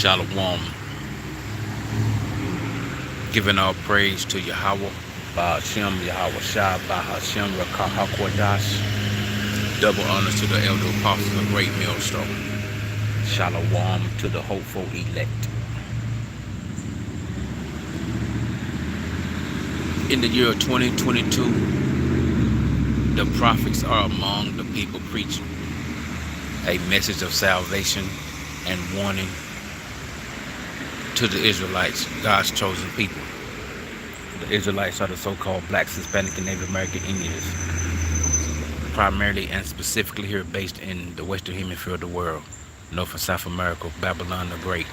Shalom, giving all praise to Yahweh, Ba'ashem, Yahweh Shai, Ba'ashem, Rakah HaKodash. Double honors to the elder apostles of Great Millstone. Shalom to the hopeful elect. In the year 2022, the prophets are among the people preaching a message of salvation and warning to the Israelites, God's chosen people. The Israelites are the so-called blacks, Hispanic, and Native American Indians, primarily and specifically here based in the Western Hemisphere of the world, North and South America, Babylon the Great.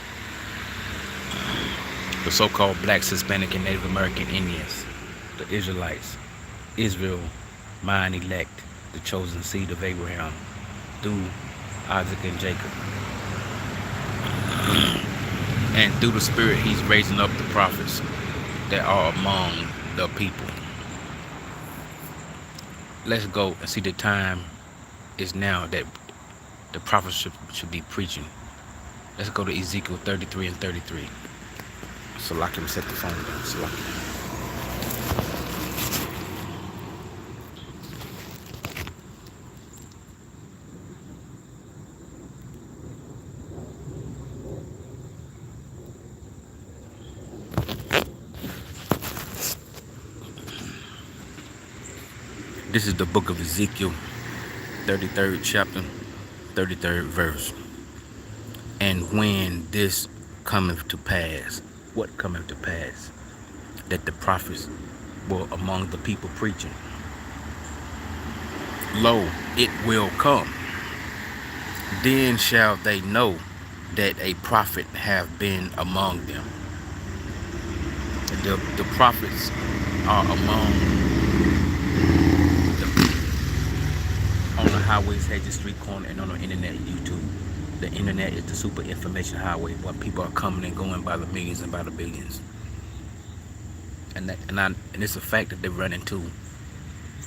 The so-called blacks, Hispanic, and Native American Indians, the Israelites, Israel, mine elect, the chosen seed of Abraham, through Isaac and Jacob. And through the Spirit, he's raising up the prophets that are among the people. Let's go and see the time is now that the prophets should be preaching. Let's go to Ezekiel 33 and 33. Salakim, set the phone down. Salakim. This is the book of Ezekiel, 33rd chapter, 33rd verse. And when this cometh to pass, what cometh to pass? That the prophets were among the people preaching. Lo, it will come. Then shall they know that a prophet have been among them. The prophets are among on the highways, hedges, street corner, and on the internet, YouTube. The internet is the super information highway where people are coming and going by the millions and by the billions. And it's a fact that they run into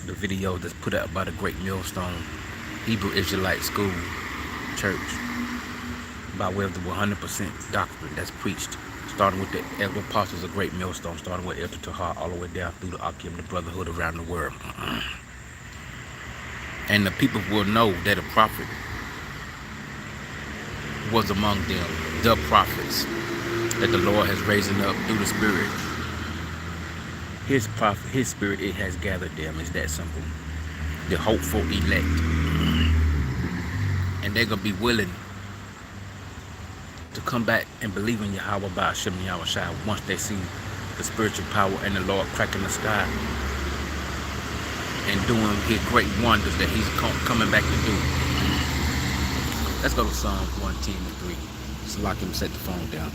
the video that's put out by the Great Millstone Hebrew Israelite School Church by way of the 100% doctrine that's preached, starting with the elder apostles of Great Millstone, starting with Elder Tahar, all the way down through the Akim, the brotherhood around the world. And the people will know that a prophet was among them, the prophets that the Lord has raising up through the Spirit. His prophet, His Spirit, it has gathered them. It's that simple. The hopeful elect. And they're going to be willing to come back and believe in Yahweh Ba'ashem Yahweh Shai once they see the spiritual power and the Lord cracking the sky and doing his great wonders that he's coming back to do. Let's go to Psalms 110 and 3. Salakim, set the phone down.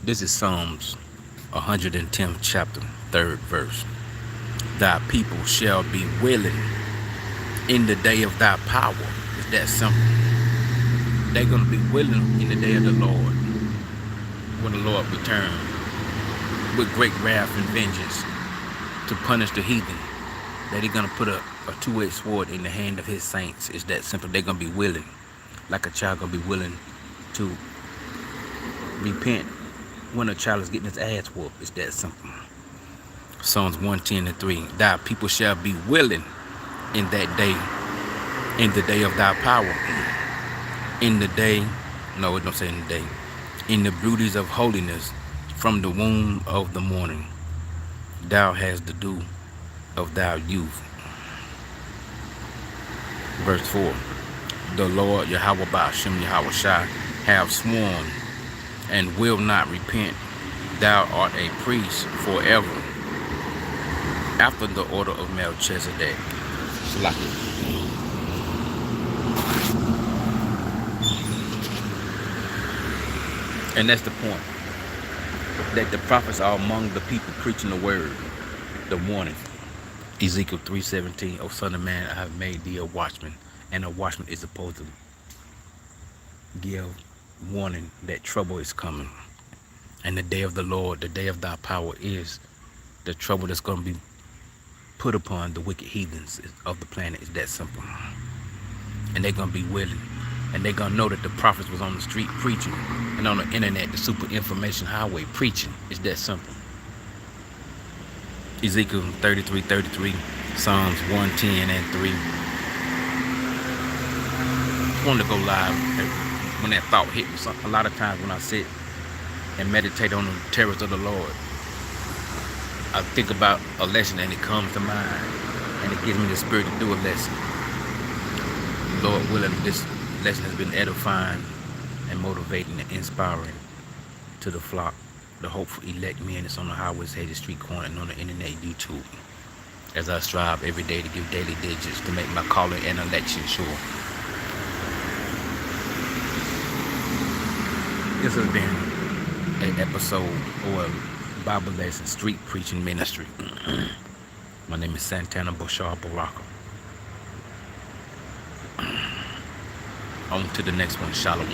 This is Psalms 110th chapter, 3rd verse. Thy people shall be willing in the day of thy power. It's that simple. They're going to be willing in the day of the Lord, when the Lord returns with great wrath and vengeance to punish the heathen, that he's going to put a two-edged sword in the hand of his saints. It's that simple. They're going to be willing, like a child going to be willing to repent when a child is getting his ass whooped. It's that simple. Psalms 110 and 3. Thy people shall be willing in that day, in the day of thy power. In the day, no, it don't say in the day. In the beauties of holiness, from the womb of the morning, thou hast the dew of thy youth. Verse 4. The Lord Yahweh Ba'ashem Yahweh Shai have sworn and will not repent. Thou art a priest forever, after the order of Melchizedek. And that's the point, that the prophets are among the people preaching the word, the warning. Ezekiel 3:17, O son of man, I have made thee a watchman. And a watchman is supposed to give warning that trouble is coming. And the day of the Lord, the day of thy power, is the trouble that's going to be put upon the wicked heathens of the planet. Is that simple. And they're going to be willing. And they're going to know that the prophets was on the street preaching. And on the internet, the super information highway preaching. It's that simple. Ezekiel 33:33, Psalms 110 and 3. I wanted to go live when that thought hit me. A lot of times when I sit and meditate on the terrors of the Lord, I think about a lesson and it comes to mind, and it gives me the spirit to do a lesson. Lord willing, this lesson has been edifying and motivating and inspiring to the flock, the hopeful elect men that's on the highways, hedges, street corner, and on the internet, YouTube, as I strive every day to give daily digits to make my calling and election sure. This has been an episode or a Bible lesson street preaching ministry. My name is Santana Bashar Baraka. On to the next one. Shalom.